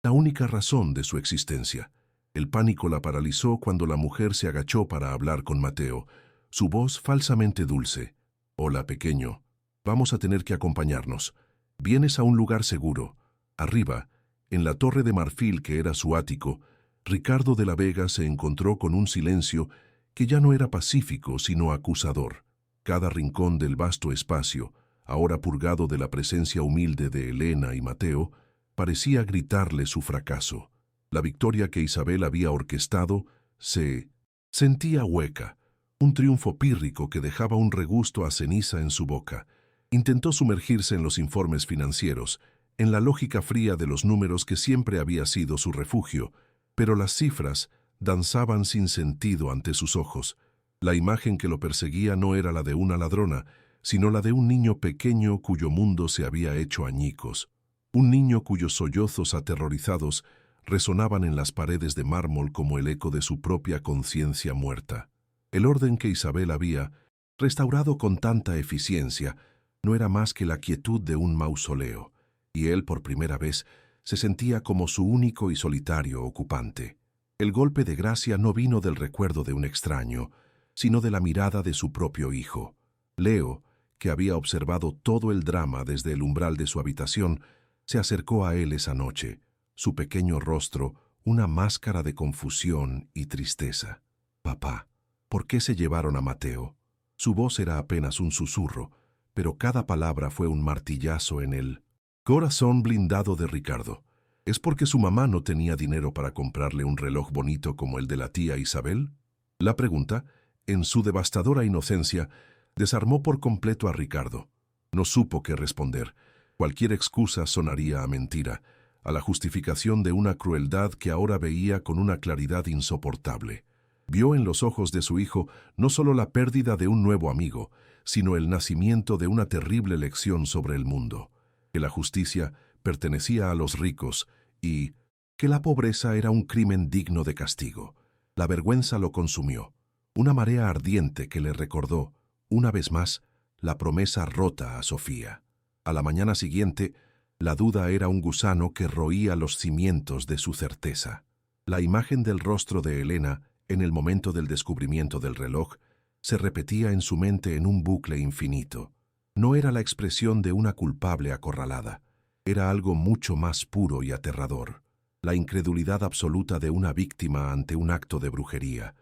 la única razón de su existencia. El pánico la paralizó cuando la mujer se agachó para hablar con Mateo, su voz falsamente dulce. «Hola, pequeño. Vamos a tener que acompañarnos. Vienes a un lugar seguro». Arriba, en la torre de marfil que era su ático, Ricardo de la Vega se encontró con un silencio que ya no era pacífico sino acusador. Cada rincón del vasto espacio, ahora purgado de la presencia humilde de Elena y Mateo, parecía gritarle su fracaso. La victoria que Isabel había orquestado se sentía hueca, un triunfo pírrico que dejaba un regusto a ceniza en su boca. Intentó sumergirse en los informes financieros, en la lógica fría de los números que siempre había sido su refugio, pero las cifras danzaban sin sentido ante sus ojos. La imagen que lo perseguía no era la de una ladrona, sino la de un niño pequeño cuyo mundo se había hecho añicos. Un niño cuyos sollozos aterrorizados resonaban en las paredes de mármol como el eco de su propia conciencia muerta. El orden que Isabel había restaurado con tanta eficiencia no era más que la quietud de un mausoleo, y él por primera vez se sentía como su único y solitario ocupante. El golpe de gracia no vino del recuerdo de un extraño, sino de la mirada de su propio hijo. Leo, que había observado todo el drama desde el umbral de su habitación, se acercó a él esa noche, su pequeño rostro una máscara de confusión y tristeza. «Papá, ¿por qué se llevaron a Mateo?». Su voz era apenas un susurro, pero cada palabra fue un martillazo en el corazón blindado de Ricardo. ¿Es porque su mamá no tenía dinero para comprarle un reloj bonito como el de la tía Isabel? La pregunta, en su devastadora inocencia, desarmó por completo a Ricardo. No supo qué responder. Cualquier excusa sonaría a mentira, a la justificación de una crueldad que ahora veía con una claridad insoportable. Vio en los ojos de su hijo no solo la pérdida de un nuevo amigo, sino el nacimiento de una terrible lección sobre el mundo, que la justicia pertenecía a los ricos y que la pobreza era un crimen digno de castigo. La vergüenza lo consumió, una marea ardiente que le recordó, una vez más, la promesa rota a Sofía. A la mañana siguiente, la duda era un gusano que roía los cimientos de su certeza. La imagen del rostro de Elena, en el momento del descubrimiento del reloj, se repetía en su mente en un bucle infinito. No era la expresión de una culpable acorralada, era algo mucho más puro y aterrador, la incredulidad absoluta de una víctima ante un acto de brujería.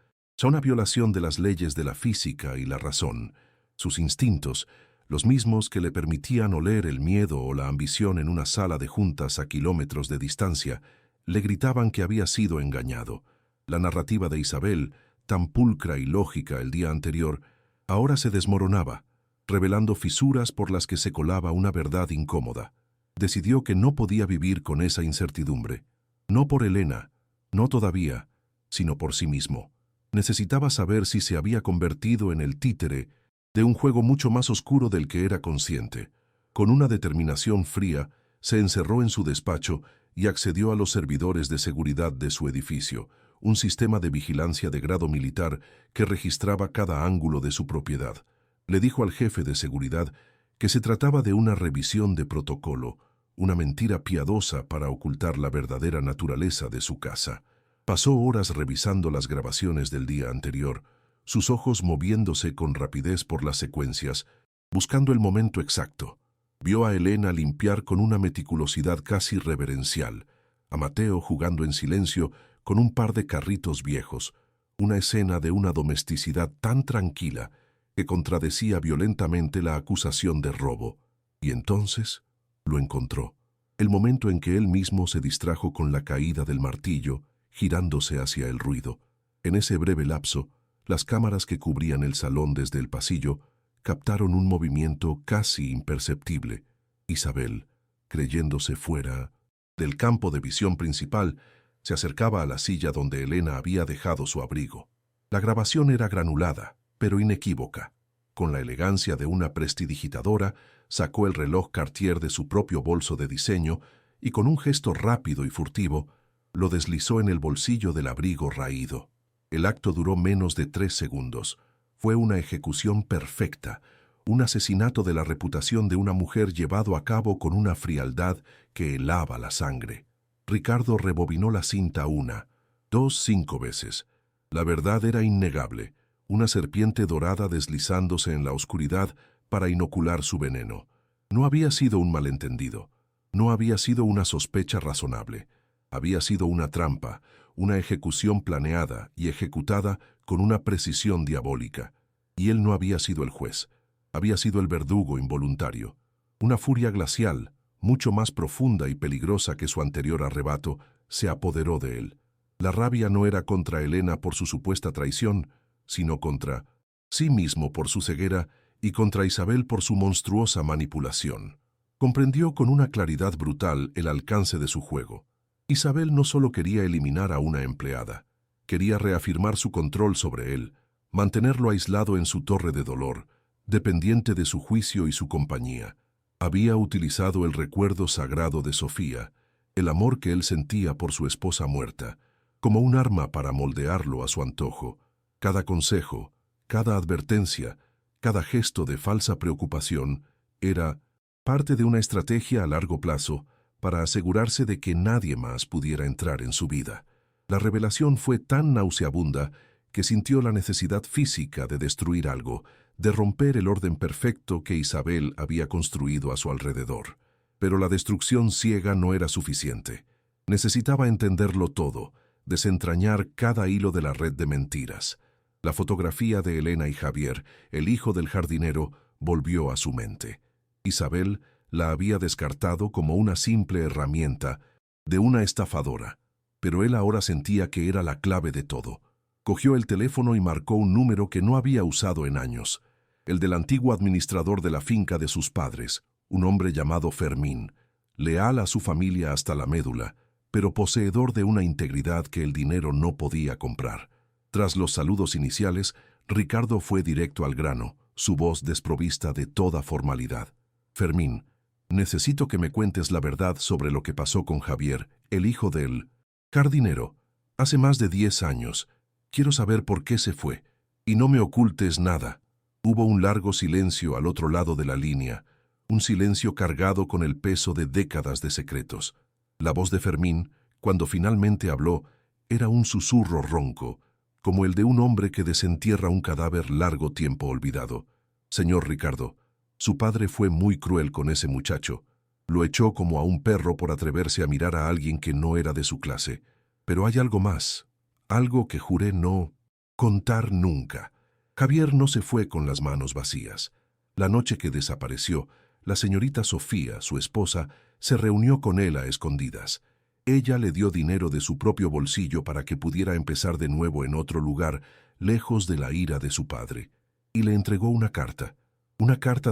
Una violación de las leyes de la física y la razón, sus instintos, los mismos que le permitían oler el miedo o la ambición en una sala de juntas a kilómetros de distancia, le gritaban que había sido engañado. La narrativa de Isabel, tan pulcra y lógica el día anterior, ahora se desmoronaba, revelando fisuras por las que se colaba una verdad incómoda. Decidió que no podía vivir con esa incertidumbre. No por Elena, no todavía, sino por sí mismo. Necesitaba saber si se había convertido en el títere de un juego mucho más oscuro del que era consciente. Con una determinación fría, se encerró en su despacho y accedió a los servidores de seguridad de su edificio, un sistema de vigilancia de grado militar que registraba cada ángulo de su propiedad. Le dijo al jefe de seguridad que se trataba de una revisión de protocolo, una mentira piadosa para ocultar la verdadera naturaleza de su casa. Pasó horas revisando las grabaciones del día anterior, sus ojos moviéndose con rapidez por las secuencias, buscando el momento exacto. Vio a Elena limpiar con una meticulosidad casi reverencial, a Mateo jugando en silencio con un par de carritos viejos, una escena de una domesticidad tan tranquila que contradecía violentamente la acusación de robo. Y entonces Lo encontró. El momento en que él mismo se distrajo con la caída del martillo, girándose hacia el ruido. En ese breve lapso, las cámaras que cubrían el salón desde el pasillo captaron un movimiento casi imperceptible. Isabel, creyéndose fuera del campo de visión principal, se acercaba a la silla donde Elena había dejado su abrigo. La grabación era granulada, pero inequívoca. Con la elegancia de una prestidigitadora, sacó el reloj Cartier de su propio bolso de diseño y con un gesto rápido y furtivo, lo deslizó en el bolsillo del abrigo raído. El acto duró menos de 3 segundos. Fue una ejecución perfecta, un asesinato de la reputación de una mujer llevado a cabo con una frialdad que helaba la sangre. Ricardo rebobinó la cinta 1, 2, 5 veces. La verdad era innegable, una serpiente dorada deslizándose en la oscuridad para inocular su veneno. No había sido un malentendido, no había sido una sospecha razonable. Había sido una trampa, una ejecución planeada y ejecutada con una precisión diabólica. Y él no había sido el juez, había sido el verdugo involuntario. Una furia glacial, mucho más profunda y peligrosa que su anterior arrebato, se apoderó de él. La rabia no era contra Elena por su supuesta traición, sino contra sí mismo por su ceguera y contra Isabel por su monstruosa manipulación. Comprendió con una claridad brutal el alcance de su juego. Isabel no solo quería eliminar a una empleada, quería reafirmar su control sobre él, mantenerlo aislado en su torre de dolor, dependiente de su juicio y su compañía. Había utilizado el recuerdo sagrado de Sofía, el amor que él sentía por su esposa muerta, como un arma para moldearlo a su antojo. Cada consejo, cada advertencia, cada gesto de falsa preocupación era parte de una estrategia a largo plazo para asegurarse de que nadie más pudiera entrar en su vida. La revelación fue tan nauseabunda que sintió la necesidad física de destruir algo, de romper el orden perfecto que Isabel había construido a su alrededor. Pero la destrucción ciega no era suficiente. Necesitaba entenderlo todo, desentrañar cada hilo de la red de mentiras. La fotografía de Elena y Javier, el hijo del jardinero, volvió a su mente. Isabel la había descartado como una simple herramienta de una estafadora, pero él ahora sentía que era la clave de todo. Cogió el teléfono y marcó un número que no había usado en años, el del antiguo administrador de la finca de sus padres, un hombre llamado Fermín, leal a su familia hasta la médula, pero poseedor de una integridad que el dinero no podía comprar. Tras los saludos iniciales, Ricardo fue directo al grano, su voz desprovista de toda formalidad. Fermín, necesito que me cuentes la verdad sobre lo que pasó con Javier, el hijo del jardinero. Hace más de 10 años. Quiero saber por qué se fue. Y no me ocultes nada. Hubo un largo silencio al otro lado de la línea, un silencio cargado con el peso de décadas de secretos. La voz de Fermín, cuando finalmente habló, era un susurro ronco, como el de un hombre que desentierra un cadáver largo tiempo olvidado. Señor Ricardo, su padre fue muy cruel con ese muchacho. Lo echó como a un perro por atreverse a mirar a alguien que no era de su clase. Pero hay algo más, algo que juré no contar nunca. Javier no se fue con las manos vacías. La noche que desapareció, la señorita Sofía, su esposa, se reunió con él a escondidas. Ella le dio dinero de su propio bolsillo para que pudiera empezar de nuevo en otro lugar, lejos de la ira de su padre, y le entregó una carta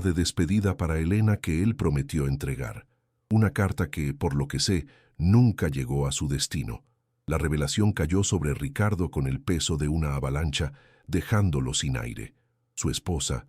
de despedida para Elena que él prometió entregar. Una carta que, por lo que sé, nunca llegó a su destino. La revelación cayó sobre Ricardo con el peso de una avalancha, dejándolo sin aire. Su esposa,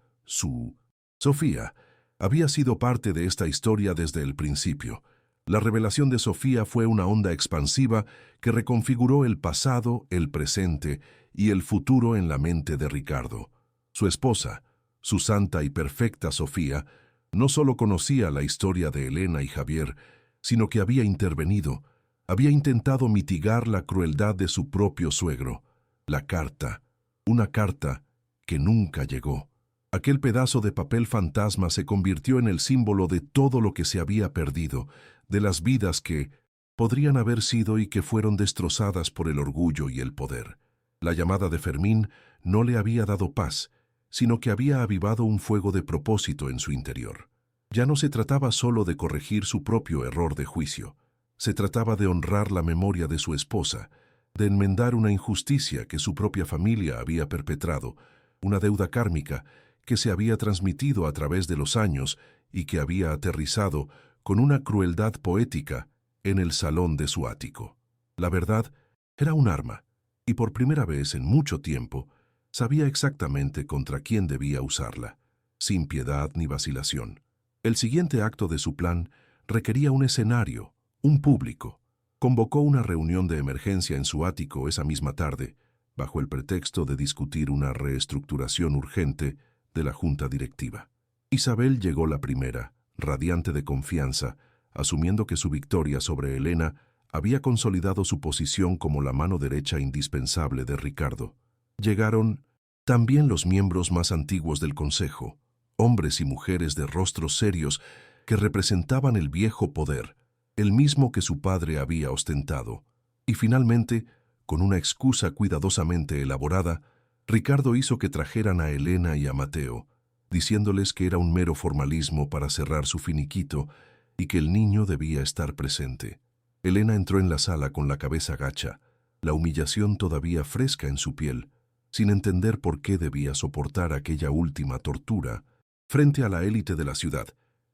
Sofía, había sido parte de esta historia desde el principio. La revelación de Sofía fue una onda expansiva que reconfiguró el pasado, el presente y el futuro en la mente de Ricardo. Su esposa, su santa y perfecta Sofía, no solo conocía la historia de Elena y Javier, sino que había intervenido, había intentado mitigar la crueldad de su propio suegro. La carta, una carta que nunca llegó. Aquel pedazo de papel fantasma se convirtió en el símbolo de todo lo que se había perdido, de las vidas que podrían haber sido y que fueron destrozadas por el orgullo y el poder. La llamada de Fermín no le había dado paz, sino que había avivado un fuego de propósito en su interior. Ya no se trataba solo de corregir su propio error de juicio. Se trataba de honrar la memoria de su esposa, de enmendar una injusticia que su propia familia había perpetrado, una deuda kármica que se había transmitido a través de los años y que había aterrizado con una crueldad poética en el salón de su ático. La verdad era un arma, y por primera vez en mucho tiempo sabía exactamente contra quién debía usarla, sin piedad ni vacilación. El siguiente acto de su plan requería un escenario, un público. Convocó una reunión de emergencia en su ático esa misma tarde, bajo el pretexto de discutir una reestructuración urgente de la junta directiva. Isabel llegó la primera, radiante de confianza, asumiendo que su victoria sobre Elena había consolidado su posición como la mano derecha indispensable de Ricardo. Llegaron también los miembros más antiguos del consejo, hombres y mujeres de rostros serios que representaban el viejo poder, el mismo que su padre había ostentado. Y finalmente, con una excusa cuidadosamente elaborada, Ricardo hizo que trajeran a Elena y a Mateo, diciéndoles que era un mero formalismo para cerrar su finiquito y que el niño debía estar presente. Elena entró en la sala con la cabeza gacha, la humillación todavía fresca en su piel, sin entender por qué debía soportar aquella última tortura frente a la élite de la ciudad,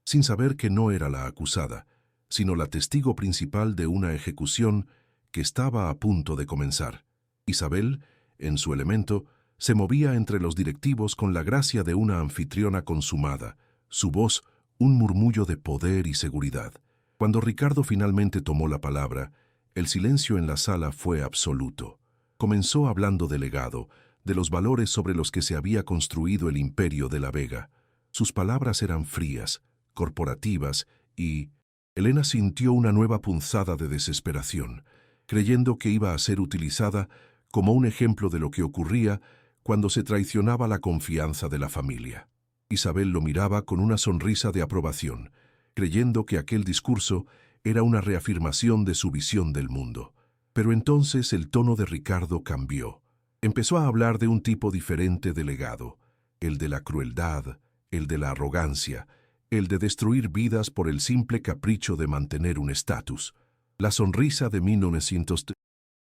sin saber que no era la acusada, sino la testigo principal de una ejecución que estaba a punto de comenzar. Isabel, en su elemento, se movía entre los directivos con la gracia de una anfitriona consumada, su voz un murmullo de poder y seguridad. Cuando Ricardo finalmente tomó la palabra, el silencio en la sala fue absoluto. Comenzó hablando del legado, de los valores sobre los que se había construido el imperio de la Vega. Sus palabras eran frías, corporativas y Elena sintió una nueva punzada de desesperación, creyendo que iba a ser utilizada como un ejemplo de lo que ocurría cuando se traicionaba la confianza de la familia. Isabel lo miraba con una sonrisa de aprobación, creyendo que aquel discurso era una reafirmación de su visión del mundo. Pero entonces el tono de Ricardo cambió. Empezó a hablar de un tipo diferente de legado, el de la crueldad, el de la arrogancia, el de destruir vidas por el simple capricho de mantener un estatus. La sonrisa de 1900.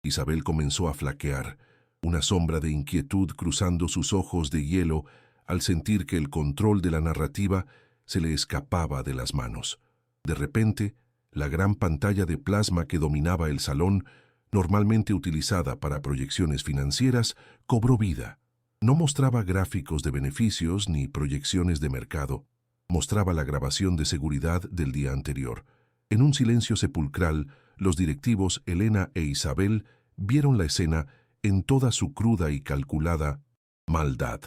Isabel comenzó a flaquear, una sombra de inquietud cruzando sus ojos de hielo al sentir que el control de la narrativa se le escapaba de las manos. De repente, la gran pantalla de plasma que dominaba el salón, normalmente utilizada para proyecciones financieras, cobró vida. No mostraba gráficos de beneficios ni proyecciones de mercado. Mostraba la grabación de seguridad del día anterior. En un silencio sepulcral, los directivos Elena e Isabel vieron la escena en toda su cruda y calculada maldad.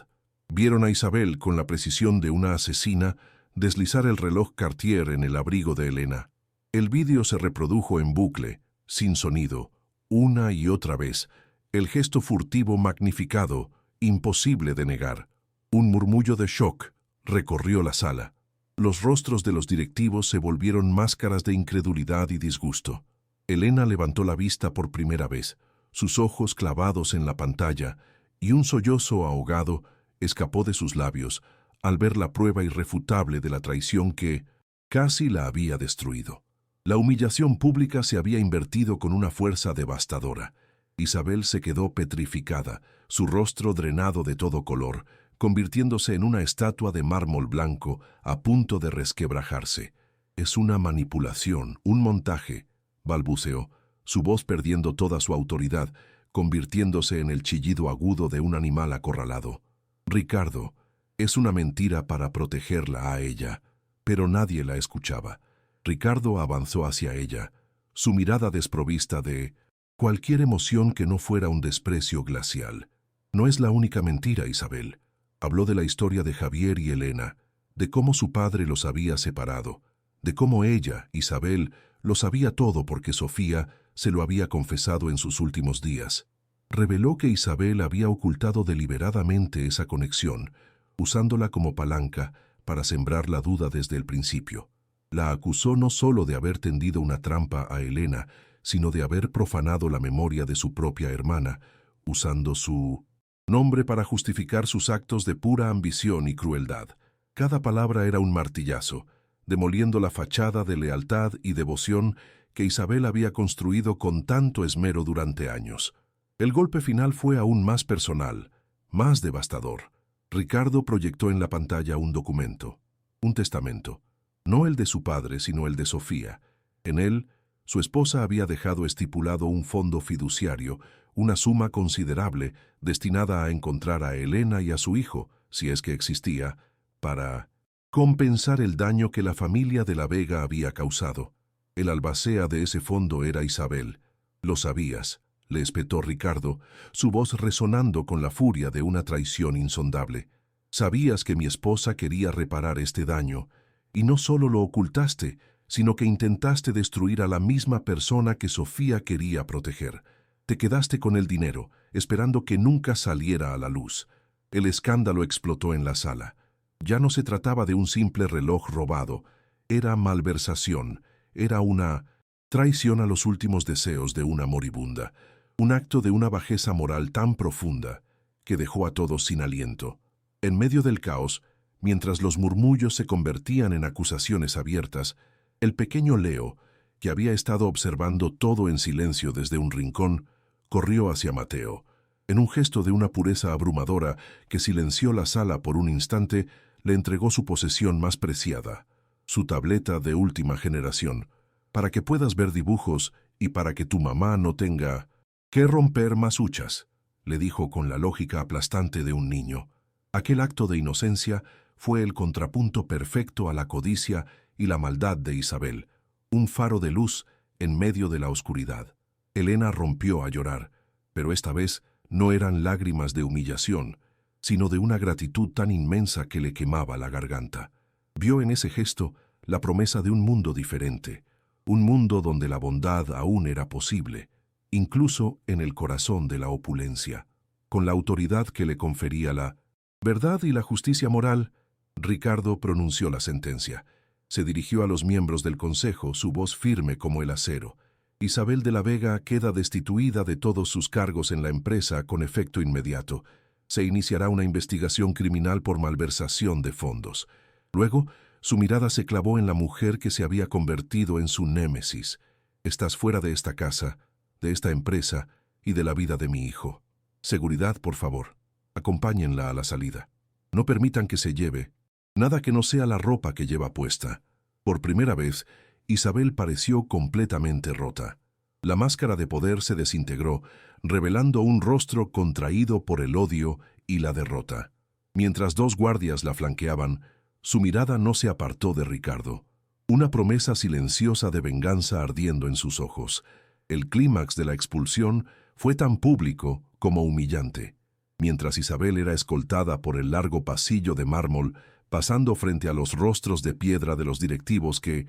Vieron a Isabel con la precisión de una asesina deslizar el reloj Cartier en el abrigo de Elena. El vídeo se reprodujo en bucle, sin sonido, una y otra vez, el gesto furtivo magnificado, imposible de negar. Un murmullo de shock recorrió la sala. Los rostros de los directivos se volvieron máscaras de incredulidad y disgusto. Elena levantó la vista por primera vez, sus ojos clavados en la pantalla, y un sollozo ahogado escapó de sus labios al ver la prueba irrefutable de la traición que casi la había destruido. La humillación pública se había invertido con una fuerza devastadora. Isabel se quedó petrificada, su rostro drenado de todo color, convirtiéndose en una estatua de mármol blanco a punto de resquebrajarse. «Es una manipulación, un montaje», balbuceó, su voz perdiendo toda su autoridad, convirtiéndose en el chillido agudo de un animal acorralado. «Ricardo, es una mentira para protegerla a ella». Pero nadie la escuchaba. Ricardo avanzó hacia ella, su mirada desprovista de cualquier emoción que no fuera un desprecio glacial. «No es la única mentira, Isabel». Habló de la historia de Javier y Elena, de cómo su padre los había separado, de cómo ella, Isabel, lo sabía todo porque Sofía se lo había confesado en sus últimos días. Reveló que Isabel había ocultado deliberadamente esa conexión, usándola como palanca para sembrar la duda desde el principio. La acusó no solo de haber tendido una trampa a Elena, sino de haber profanado la memoria de su propia hermana, usando su nombre para justificar sus actos de pura ambición y crueldad. Cada palabra era un martillazo, demoliendo la fachada de lealtad y devoción que Isabel había construido con tanto esmero durante años. El golpe final fue aún más personal, más devastador. Ricardo proyectó en la pantalla un documento, un testamento, no el de su padre, sino el de Sofía. En él, su esposa había dejado estipulado un fondo fiduciario, una suma considerable destinada a encontrar a Elena y a su hijo, si es que existía, para compensar el daño que la familia de la Vega había causado. El albacea de ese fondo era Isabel. «Lo sabías», le espetó Ricardo, su voz resonando con la furia de una traición insondable. «Sabías que mi esposa quería reparar este daño, y no solo lo ocultaste, sino que intentaste destruir a la misma persona que Sofía quería proteger. Te quedaste con el dinero, esperando que nunca saliera a la luz». El escándalo explotó en la sala. Ya no se trataba de un simple reloj robado, era malversación, era una traición a los últimos deseos de una moribunda, un acto de una bajeza moral tan profunda que dejó a todos sin aliento. En medio del caos, mientras los murmullos se convertían en acusaciones abiertas, el pequeño Leo, que había estado observando todo en silencio desde un rincón, corrió hacia Mateo. En un gesto de una pureza abrumadora que silenció la sala por un instante, le entregó su posesión más preciada, su tableta de última generación, para que puedas ver dibujos y para que tu mamá no tenga que romper más huchas, le dijo con la lógica aplastante de un niño. Aquel acto de inocencia fue el contrapunto perfecto a la codicia y la maldad de Isabel, un faro de luz en medio de la oscuridad. Elena rompió a llorar, pero esta vez no eran lágrimas de humillación, sino de una gratitud tan inmensa que le quemaba la garganta. Vio en ese gesto la promesa de un mundo diferente, un mundo donde la bondad aún era posible, incluso en el corazón de la opulencia. Con la autoridad que le confería la verdad y la justicia moral, Ricardo pronunció la sentencia. Se dirigió a los miembros del consejo, su voz firme como el acero. Isabel de la Vega queda destituida de todos sus cargos en la empresa con efecto inmediato. Se iniciará una investigación criminal por malversación de fondos. Luego, su mirada se clavó en la mujer que se había convertido en su némesis. Estás fuera de esta casa, de esta empresa y de la vida de mi hijo. Seguridad, por favor. Acompáñenla a la salida. No permitan que se lleve nada que no sea la ropa que lleva puesta. Por primera vez, Isabel pareció completamente rota. La máscara de poder se desintegró, revelando un rostro contraído por el odio y la derrota. Mientras dos guardias la flanqueaban, su mirada no se apartó de Ricardo. Una promesa silenciosa de venganza ardiendo en sus ojos. El clímax de la expulsión fue tan público como humillante. Mientras Isabel era escoltada por el largo pasillo de mármol, pasando frente a los rostros de piedra de los directivos que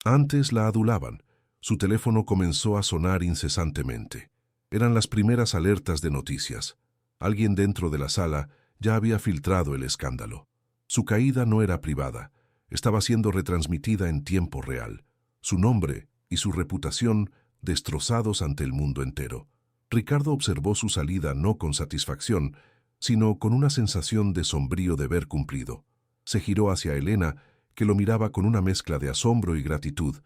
antes la adulaban, su teléfono comenzó a sonar incesantemente. Eran las primeras alertas de noticias. Alguien dentro de la sala ya había filtrado el escándalo. Su caída no era privada, estaba siendo retransmitida en tiempo real. Su nombre y su reputación destrozados ante el mundo entero. Ricardo observó su salida no con satisfacción, sino con una sensación de sombrío deber cumplido. Se giró hacia Elena, que lo miraba con una mezcla de asombro y gratitud,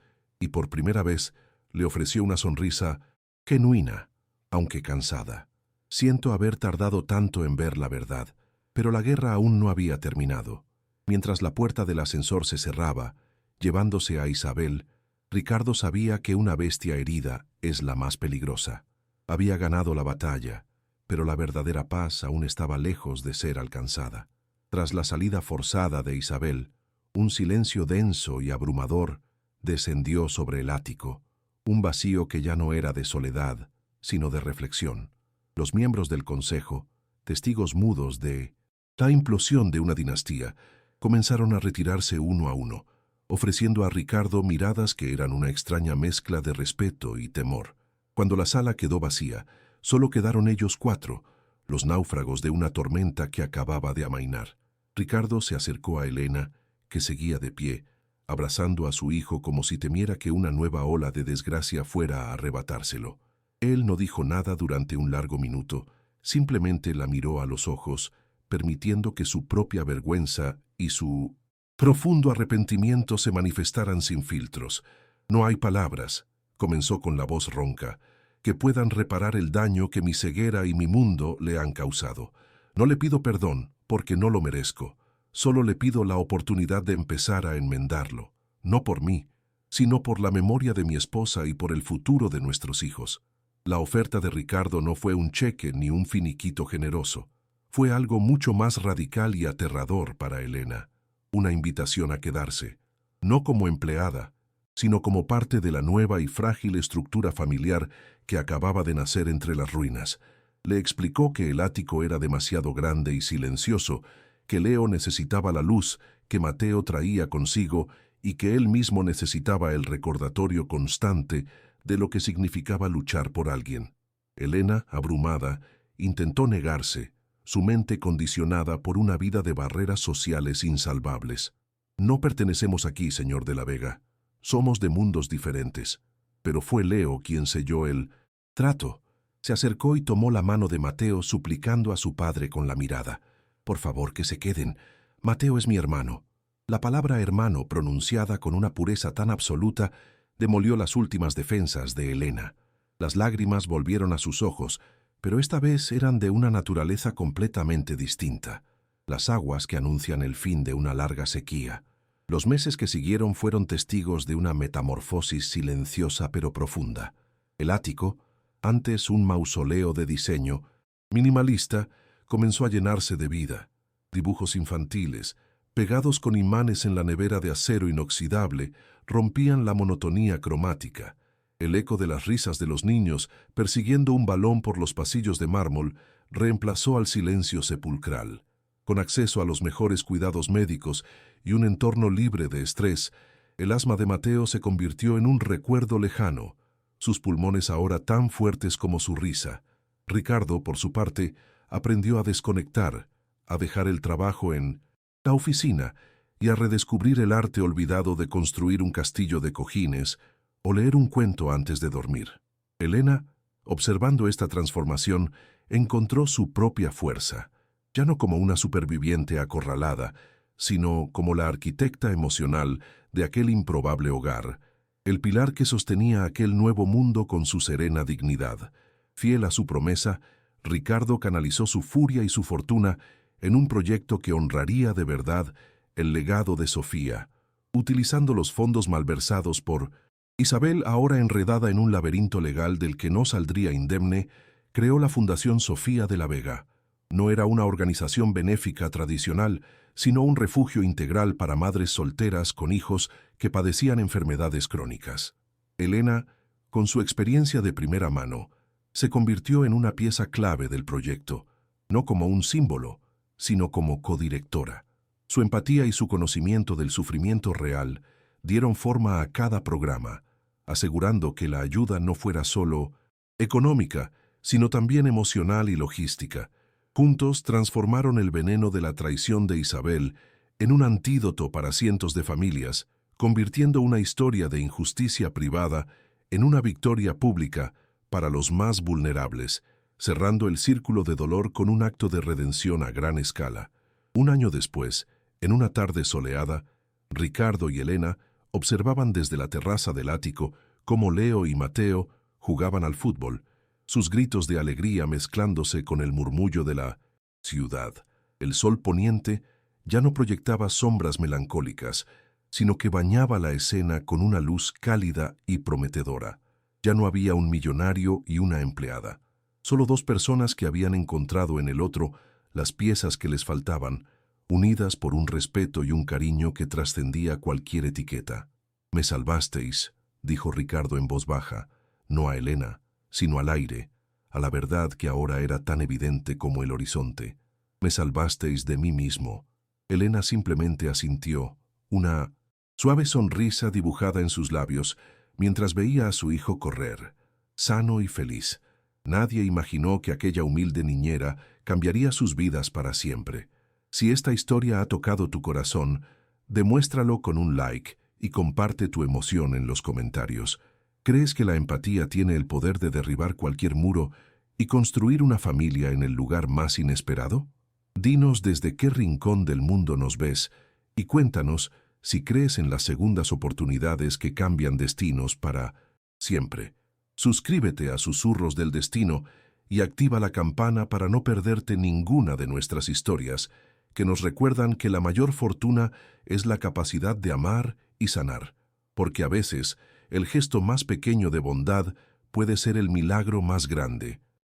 y por primera vez le ofreció una sonrisa genuina, aunque cansada. Siento haber tardado tanto en ver la verdad, pero la guerra aún no había terminado. Mientras la puerta del ascensor se cerraba, llevándose a Isabel, Ricardo sabía que una bestia herida es la más peligrosa. Había ganado la batalla, pero la verdadera paz aún estaba lejos de ser alcanzada. Tras la salida forzada de Isabel, un silencio denso y abrumador descendió sobre el ático, un vacío que ya no era de soledad, sino de reflexión. Los miembros del consejo, testigos mudos de la implosión de una dinastía, comenzaron a retirarse uno a uno, ofreciendo a Ricardo miradas que eran una extraña mezcla de respeto y temor. Cuando la sala quedó vacía, solo quedaron ellos cuatro, los náufragos de una tormenta que acababa de amainar. Ricardo se acercó a Elena, que seguía de pie, abrazando a su hijo como si temiera que una nueva ola de desgracia fuera a arrebatárselo. Él no dijo nada durante un largo minuto, simplemente la miró a los ojos, permitiendo que su propia vergüenza y su profundo arrepentimiento se manifestaran sin filtros. No hay palabras, comenzó con la voz ronca, que puedan reparar el daño que mi ceguera y mi mundo le han causado. No le pido perdón, porque no lo merezco. Solo le pido la oportunidad de empezar a enmendarlo. No por mí, sino por la memoria de mi esposa y por el futuro de nuestros hijos. La oferta de Ricardo no fue un cheque ni un finiquito generoso. Fue algo mucho más radical y aterrador para Elena. Una invitación a quedarse, no como empleada, sino como parte de la nueva y frágil estructura familiar que acababa de nacer entre las ruinas. Le explicó que el ático era demasiado grande y silencioso, que Leo necesitaba la luz que Mateo traía consigo y que él mismo necesitaba el recordatorio constante de lo que significaba luchar por alguien. Elena, abrumada, intentó negarse, su mente condicionada por una vida de barreras sociales insalvables. No pertenecemos aquí, señor de la Vega. Somos de mundos diferentes. Pero fue Leo quien selló el trato. Se acercó y tomó la mano de Mateo suplicando a su padre con la mirada. Por favor, que se queden. Mateo es mi hermano. La palabra hermano, pronunciada con una pureza tan absoluta, demolió las últimas defensas de Elena. Las lágrimas volvieron a sus ojos, pero esta vez eran de una naturaleza completamente distinta. Las aguas que anuncian el fin de una larga sequía. Los meses que siguieron fueron testigos de una metamorfosis silenciosa pero profunda. El ático, antes un mausoleo de diseño, minimalista, comenzó a llenarse de vida. Dibujos infantiles, pegados con imanes en la nevera de acero inoxidable, rompían la monotonía cromática. El eco de las risas de los niños, persiguiendo un balón por los pasillos de mármol, reemplazó al silencio sepulcral. Con acceso a los mejores cuidados médicos y un entorno libre de estrés, el asma de Mateo se convirtió en un recuerdo lejano, sus pulmones ahora tan fuertes como su risa. Ricardo, por su parte, aprendió a desconectar, a dejar el trabajo en la oficina y a redescubrir el arte olvidado de construir un castillo de cojines o leer un cuento antes de dormir. Elena, observando esta transformación, encontró su propia fuerza, ya no como una superviviente acorralada, sino como la arquitecta emocional de aquel improbable hogar, el pilar que sostenía aquel nuevo mundo con su serena dignidad. Fiel a su promesa, Ricardo canalizó su furia y su fortuna en un proyecto que honraría de verdad el legado de Sofía, utilizando los fondos malversados por Isabel, ahora enredada en un laberinto legal del que no saldría indemne, creó la Fundación Sofía de la Vega. No era una organización benéfica tradicional, sino un refugio integral para madres solteras con hijos que padecían enfermedades crónicas. Elena, con su experiencia de primera mano, se convirtió en una pieza clave del proyecto, no como un símbolo, sino como codirectora. Su empatía y su conocimiento del sufrimiento real dieron forma a cada programa, asegurando que la ayuda no fuera solo económica, sino también emocional y logística. Juntos transformaron el veneno de la traición de Isabel en un antídoto para cientos de familias, convirtiendo una historia de injusticia privada en una victoria pública para los más vulnerables, cerrando el círculo de dolor con un acto de redención a gran escala. Un año después, en una tarde soleada, Ricardo y Elena observaban desde la terraza del ático cómo Leo y Mateo jugaban al fútbol, sus gritos de alegría mezclándose con el murmullo de la ciudad. El sol poniente ya no proyectaba sombras melancólicas, sino que bañaba la escena con una luz cálida y prometedora. Ya no había un millonario y una empleada, solo dos personas que habían encontrado en el otro las piezas que les faltaban, unidas por un respeto y un cariño que trascendía cualquier etiqueta. «Me salvasteis», dijo Ricardo en voz baja, no a Elena, sino al aire, a la verdad que ahora era tan evidente como el horizonte. «Me salvasteis de mí mismo». Elena simplemente asintió, una suave sonrisa dibujada en sus labios, mientras veía a su hijo correr, sano y feliz. Nadie imaginó que aquella humilde niñera cambiaría sus vidas para siempre. Si esta historia ha tocado tu corazón, demuéstralo con un like y comparte tu emoción en los comentarios. ¿Crees que la empatía tiene el poder de derribar cualquier muro y construir una familia en el lugar más inesperado? Dinos desde qué rincón del mundo nos ves Y cuéntanos si crees en las segundas oportunidades que cambian destinos para siempre. Suscríbete a Susurros del Destino y activa la campana para no perderte ninguna de nuestras historias, que nos recuerdan que la mayor fortuna es la capacidad de amar y sanar, porque a veces el gesto más pequeño de bondad puede ser el milagro más grande.